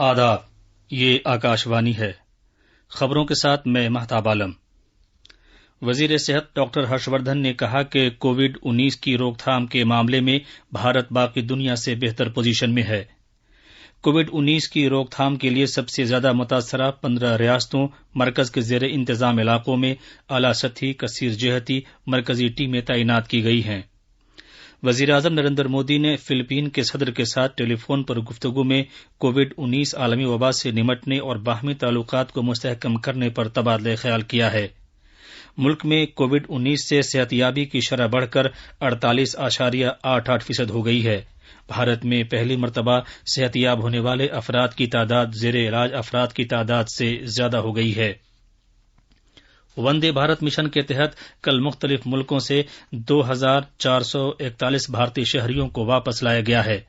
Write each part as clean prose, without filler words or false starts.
آداب، یہ آکاشوانی ہے۔ خبروں کے ساتھ میں مہتاب عالم۔ وزیر صحت ڈاکٹر ہرش وردھن نے کہا کہ کووڈ-19 کی روک تھام کے معاملے میں بھارت باقی دنیا سے بہتر پوزیشن میں ہے۔ کووڈ-19 کی روک تھام کے لیے سب سے زیادہ متاثرہ 15 ریاستوں مرکز کے زیر انتظام علاقوں میں اعلیٰ سطحی کثیر جہتی مرکزی ٹیمیں تعینات کی گئی ہیں۔ وزیر اعظم نریندر مودی نے فلپین کے صدر کے ساتھ ٹیلی فون پر گفتگو میں کووڈ-19 عالمی وبا سے نمٹنے اور باہمی تعلقات کو مستحکم کرنے پر تبادلہ خیال کیا ہے۔ ملک میں کووڈ-19 سے صحت یابی کی شرح بڑھ کر 48.88% ہو گئی ہے۔ بھارت میں پہلی مرتبہ صحت یاب ہونے والے افراد کی تعداد زیر علاج افراد کی تعداد سے زیادہ ہو گئی ہے۔ وندے بھارت مشن کے تحت کل مختلف ملکوں سے 2441 بھارتی شہریوں کو واپس لایا گیا ہے۔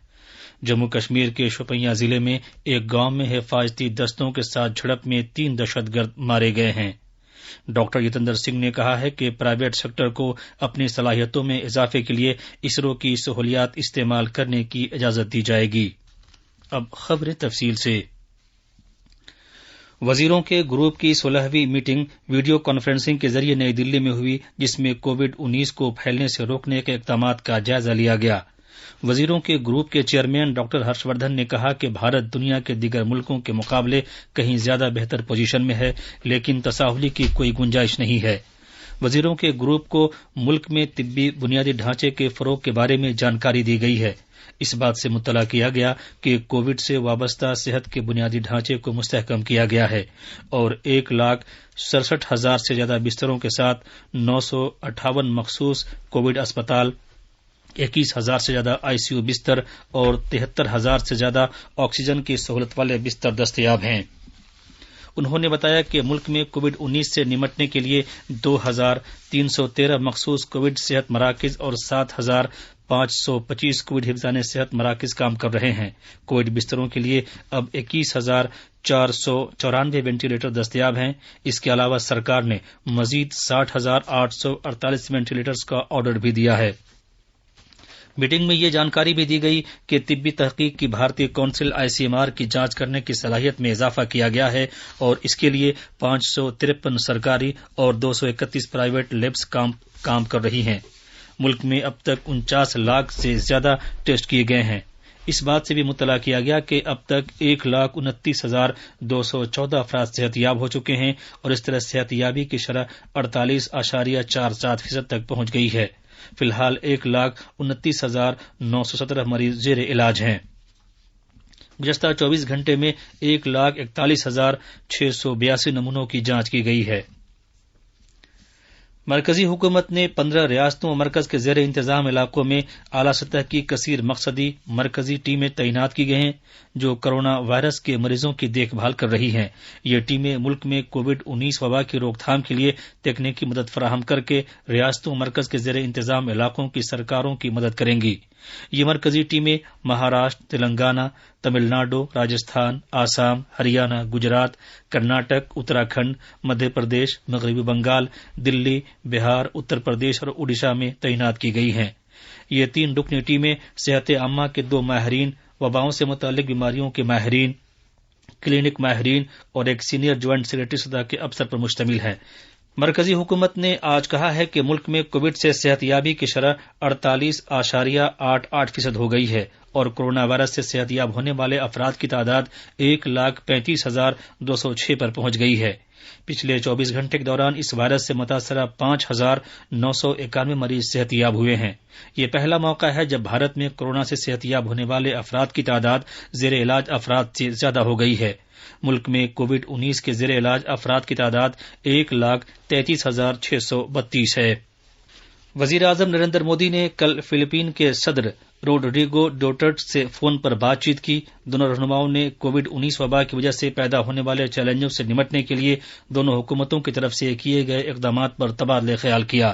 جموں کشمیر کے شوپیاں ضلع میں ایک گاؤں میں حفاظتی دستوں کے ساتھ جھڑپ میں 3 دہشت گرد مارے گئے ہیں۔ ڈاکٹر جتیندر سنگھ نے کہا ہے کہ پرائیویٹ سیکٹر کو اپنی صلاحیتوں میں اضافے کے لیے اسرو کی سہولیات استعمال کرنے کی اجازت دی جائے گی۔ اب خبریں تفصیل سے۔ وزیروں کے گروپ کی 16ویں میٹنگ ویڈیو کانفرنسنگ کے ذریعے نئی دلی میں ہوئی، جس میں کووڈ-19 کو پھیلنے سے روکنے کے اقدامات کا جائزہ لیا گیا۔ وزیروں کے گروپ کے چیئرمین ڈاکٹر ہرش وردھن نے کہا کہ بھارت دنیا کے دیگر ملکوں کے مقابلے کہیں زیادہ بہتر پوزیشن میں ہے، لیکن تساہلی کی کوئی گنجائش نہیں ہے۔ وزیروں کے گروپ کو ملک میں طبی بنیادی ڈھانچے کے فروغ کے بارے میں جانکاری دی گئی ہے۔ اس بات سے مطلع کیا گیا کہ کووڈ سے وابستہ صحت کے بنیادی ڈھانچے کو مستحکم کیا گیا ہے اور 1,67,000 سے زیادہ بستروں کے ساتھ 958 مخصوص کووڈ اسپتال، 21,000 سے زیادہ ICU بستر اور 73,000 سے زیادہ آکسیجن کی سہولت والے بستر دستیاب ہیں۔ انہوں نے بتایا کہ ملک میں کووڈ-19 سے نمٹنے کے لیے 2,313 مخصوص کووڈ صحت مراکز اور 7,525 کووڈ حفظان صحت مراکز کام کر رہے ہیں۔ کووڈ بستروں کے لیے اب 21,494 وینٹیلیٹر دستیاب ہیں۔ اس کے علاوہ سرکار نے مزید 60,848 وینٹیلیٹرز کا آرڈر بھی دیا ہے۔ میٹنگ میں یہ جانکاری بھی دی گئی کہ طبی تحقیق کی بھارتی کونسل ICMR کی جانچ کرنے کی صلاحیت میں اضافہ کیا گیا ہے اور اس کے لیے 553 سرکاری اور 231 پرائیویٹ لیبز کام کر رہی ہیں۔ ملک میں اب تک 49 لاکھ سے زیادہ ٹیسٹ کیے گئے ہیں۔ اس بات سے بھی مطلع کیا گیا کہ اب تک 1,29,214 افراد صحت یاب ہو چکے ہیں اور اس طرح صحت یابی کی شرح 48.47% تک پہنچ گئی ہے۔ فی الحال 1,29,917 مریض زیر علاج ہیں۔ گزشتہ 24 گھنٹے میں 1,41,682 نمونوں کی جانچ کی گئی ہے۔ مرکزی حکومت نے 15 ریاستوں اور مرکز کے زیر انتظام علاقوں میں اعلیٰ سطح کی کثیر مقصدی مرکزی ٹیمیں تعینات کی گئی ہیں جو کرونا وائرس کے مریضوں کی دیکھ بھال کر رہی ہیں۔ یہ ٹیمیں ملک میں کووڈ-19 وبا کی روک تھام کے لیے تکنیکی مدد فراہم کر کے ریاستوں اور مرکز کے زیر انتظام علاقوں کی سرکاروں کی مدد کریں گی۔ یہ مرکزی ٹیمیں مہاراشٹر، تلنگانہ، تمل ناڈو، راجستھان، آسام، ہریانہ، گجرات، کرناٹک، اتراکھنڈ، مدھیہ پردیش، مغربی بنگال، دلی، بہار، اتر پردیش اور اڈیشہ میں تعینات کی گئی ہیں۔ یہ 3 رکنی ٹیمیں صحت عامہ کے 2 ماہرین، وباؤں سے متعلق بیماریوں کے ماہرین، کلینک ماہرین اور ایک سینئر جوائنٹ سیکرٹری سطح کے افسر پر مشتمل ہے۔ مرکزی حکومت نے آج کہا ہے کہ ملک میں کووڈ سے صحت یابی کی شرح 48.88% ہو گئی ہے اور کرونا وائرس سے صحت یاب ہونے والے افراد کی تعداد 1,35,206 پر پہنچ گئی ہے۔ پچھلے 24 گھنٹے کے دوران اس وائرس سے متاثرہ 5,991 مریض صحت یاب ہوئے ہیں۔ یہ پہلا موقع ہے جب بھارت میں کورونا سے صحت یاب ہونے والے افراد کی تعداد زیر علاج افراد سے زیادہ ہو گئی ہے۔ ملک میں کووڈ-19 کے زیر علاج افراد کی تعداد 1,33,632 ہے۔ وزیر اعظم نریندر مودی نے کل فلپین کے صدر روڈریگو ڈوٹرٹ سے فون پر بات چیت کی۔ دونوں رہنماؤں نے کووڈ-19 وبا کی وجہ سے پیدا ہونے والے چیلنجوں سے نمٹنے کے لیے دونوں حکومتوں کی طرف سے کیے گئے اقدامات پر تبادلہ خیال کیا۔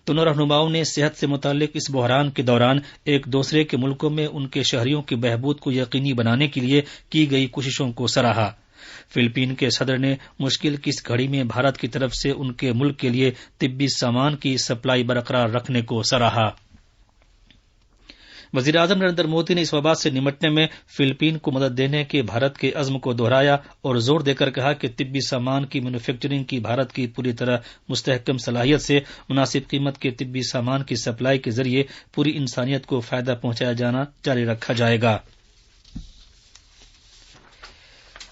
دونوں رہنماؤں نے صحت سے متعلق اس بحران کے دوران ایک دوسرے کے ملکوں میں ان کے شہریوں کی بہبود کو یقینی بنانے کے لیے کی گئی کوششوں کو سراہا۔ فلپین کے صدر نے مشکل کی اس گھڑی میں بھارت کی طرف سے ان کے ملک کے لیے طبی سامان کی سپلائی برقرار رکھنے کو سراہا۔ وزیر اعظم نریندر مودی نے اس وبا سے نمٹنے میں فلپین کو مدد دینے کے بھارت کے عزم کو دہرایا اور زور دے کر کہا کہ طبی سامان کی مینوفیکچرنگ کی بھارت کی پوری طرح مستحکم صلاحیت سے مناسب قیمت کے طبی سامان کی سپلائی کے ذریعے پوری انسانیت کو فائدہ پہنچایا جانا جاری رکھا جائے گا۔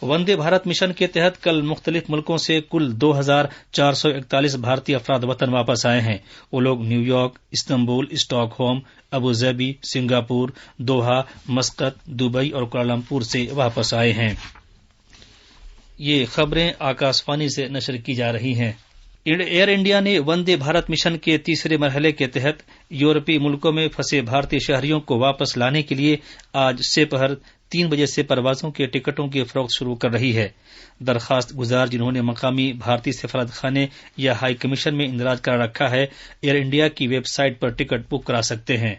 وندے بھارت مشن کے تحت کل مختلف ملکوں سے کل 2441 بھارتی افراد وطن واپس آئے ہیں۔ وہ لوگ new York, Istanbul, stock home, Abu Dhabi, Singapore, Doha, Muscat, Dubai اور کوالالمپور سے واپس آئے ہیں۔ یہ خبریں آکاشوانی سے نشر کی جا رہی ہیں۔ ایئر انڈیا نے وندے بھارت مشن کے تیسرے مرحلے کے تحت یورپی ملکوں میں پھنسے بھارتی شہریوں کو واپس لانے کے لیے آج سے پہر 3 بجے سے پروازوں کے ٹکٹوں کی فروخت شروع کر رہی ہے۔ درخواست گزار جنہوں نے مقامی بھارتی سفارت خانے یا ہائی کمیشن میں اندراج کرا رکھا ہے، ایئر انڈیا کی ویب سائٹ پر ٹکٹ بک کرا سکتے ہیں۔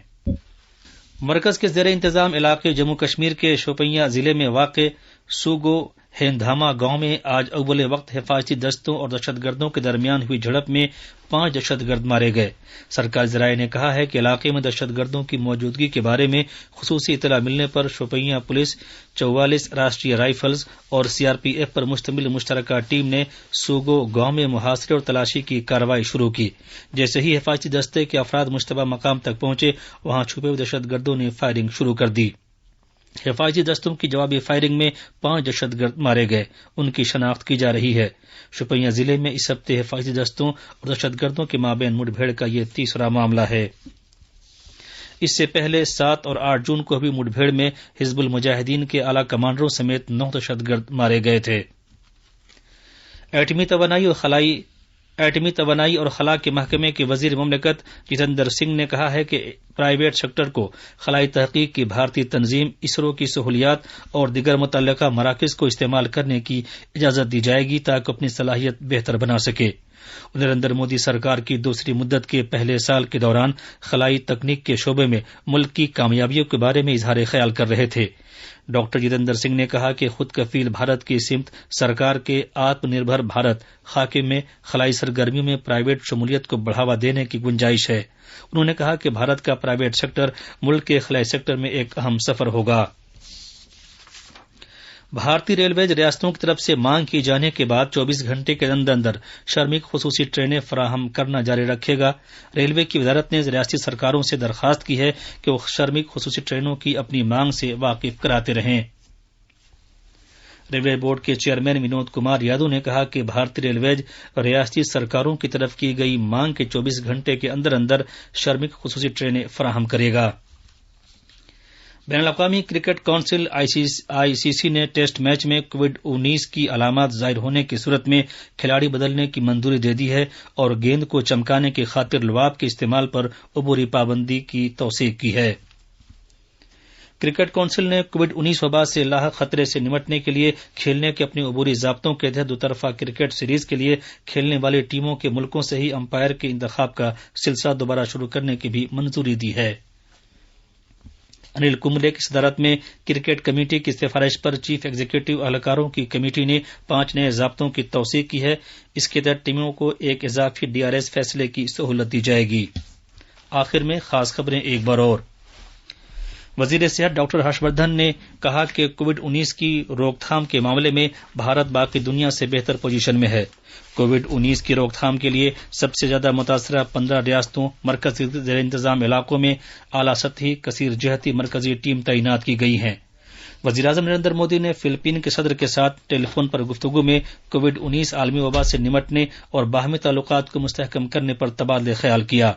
مرکز کے زیر انتظام علاقے جموں کشمیر کے شوپیاں ضلع میں واقع سوگو ہیندھاما گاؤں میں آج اول وقت حفاظتی دستوں اور دہشت گردوں کے درمیان ہوئی جھڑپ میں 5 دہشت گرد مارے گئے۔ سرکاری ذرائع نے کہا ہے کہ علاقے میں دہشت گردوں کی موجودگی کے بارے میں خصوصی اطلاع ملنے پر شوپیاں پولیس، 44 راشٹریہ رائفلز اور CRPF پر مشتمل مشترکہ ٹیم نے سوگو گاؤں میں محاصرے اور تلاشی کی کارروائی شروع کی۔ جیسے ہی حفاظتی دستے کے افراد مشتبہ مقام تک پہنچے، وہاں چھپے ہوئے دہشت گردوں نے فائرنگ شروع کر دی۔ حفاظتی دستوں کی جوابی فائرنگ میں 5 دہشت گرد مارے گئے، ان کی شناخت کی جا رہی ہے۔ شوپیاں ضلع میں اس ہفتے حفاظتی دستوں اور دہشت گردوں کے مابین مڈ بھیڑ کا یہ تیسرا معاملہ ہے۔ اس سے پہلے 7 اور 8 جون کو بھی مڈ بھیڑ میں حزب المجاہدین کے اعلی کمانڈروں سمیت 9 دہشت گرد مارے گئے تھے۔ ایٹمی توانائی اور خلا کے محکمے کے وزیر مملکت جتیندر سنگھ نے کہا ہے کہ پرائیویٹ سیکٹر کو خلائی تحقیق کی بھارتی تنظیم اسرو کی سہولیات اور دیگر متعلقہ مراکز کو استعمال کرنے کی اجازت دی جائے گی تاکہ اپنی صلاحیت بہتر بنا سکے۔ نریندر مودی سرکار کی دوسری مدت کے پہلے سال کے دوران خلائی تکنیک کے شعبے میں ملک کی کامیابیوں کے بارے میں اظہار خیال کر رہے تھے۔ ڈاکٹر جتیندر سنگھ نے کہا کہ خود کفیل بھارت کی سمت سرکار کے آتم نربھر بھارت خاکے میں خلائی سرگرمیوں میں پرائیویٹ شمولیت کو بڑھاوا دینے کی گنجائش ہے۔ انہوں نے کہا کہ بھارت کا پرائیویٹ سیکٹر ملک کے خلائی سیکٹر میں ایک اہم سفر ہوگا۔ بھارتی ریلویز ریاستوں کی طرف سے مانگ کی جانے کے بعد 24 گھنٹے کے اندر شرمک خصوصی ٹرینیں فراہم کرنا جاری رکھے گا۔ ریلوے کی وزارت نے ریاستی سرکاروں سے درخواست کی ہے کہ وہ شرمک خصوصی ٹرینوں کی اپنی مانگ سے واقف کراتے رہیں۔ ریلوے بورڈ کے چیئرمین ونود کمار یادو نے کہا کہ بھارتی ریلویز ریاستی سرکاروں کی طرف کی گئی مانگ کے 24 گھنٹے کے اندر شرمک خصوصی ٹرینیں فراہم کرے گا۔ بین الاقوامی کرکٹ کونسل ICC نے ٹیسٹ میچ میں کووڈ-19 کی علامات ظاہر ہونے کی صورت میں کھلاڑی بدلنے کی منظوری دے دی ہے اور گیند کو چمکانے کی خاطر لعاب کے استعمال پر عبوری پابندی کی توثیق کی ہے۔ کرکٹ کونسل نے کووڈ-19 وبا سے لاحق خطرے سے نمٹنے کے لیے کھیلنے کے اپنے عبوری ضابطوں کے تحت 2 طرفہ کرکٹ سیریز کے لیے کھیلنے والی ٹیموں کے ملکوں سے ہی امپائر کے انتخاب کا سلسلہ دوبارہ شروع کرنے کی بھی منظوری دی ہے۔ انل کمبلے کی صدارت میں کرکٹ کمیٹی کی سفارش پر چیف ایگزیکٹو اہلکاروں کی کمیٹی نے 5 نئے ضابطوں کی توثیق کی ہے۔ اس کے تحت ٹیموں کو ایک اضافی DRS فیصلے کی سہولت دی جائے گی۔ آخر میں خاص خبریں ایک بار اور۔ وزیر صحت ڈاکٹر ہرش وردھن نے کہا کہ کووڈ-19 کی روک تھام کے معاملے میں بھارت باقی دنیا سے بہتر پوزیشن میں ہے۔ کووڈ-19 کی روک تھام کے لیے سب سے زیادہ متاثرہ 15 ریاستوں مرکزی زیر انتظام علاقوں میں اعلیٰ سطحی کثیر جہتی مرکزی ٹیم تعینات کی گئی ہیں۔ وزیراعظم نریندر مودی نے فلپین کے صدر کے ساتھ ٹیلی فون پر گفتگو میں کووڈ-19 عالمی وبا سے نمٹنے اور باہمی تعلقات کو مستحکم کرنے پر تبادلہ خیال کیا۔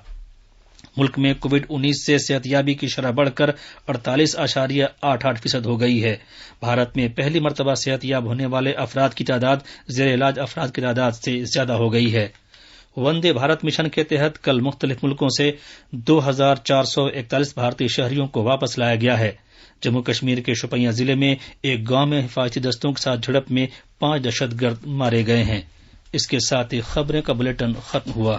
ملک میں کووڈ-19 سے صحت یابی کی شرح بڑھ کر 48.88% ہو گئی ہے۔ بھارت میں پہلی مرتبہ صحت یاب ہونے والے افراد کی تعداد زیر علاج افراد کی تعداد سے زیادہ ہو گئی ہے۔ وندے بھارت مشن کے تحت کل مختلف ملکوں سے 2441 بھارتی شہریوں کو واپس لایا گیا ہے۔ جموں کشمیر کے شوپیاں ضلع میں ایک گاؤں میں حفاظتی دستوں کے ساتھ جھڑپ میں 5 دہشت گرد مارے گئے ہیں۔ اس کے ساتھ ہی خبریں کا بلیٹن ختم ہوا۔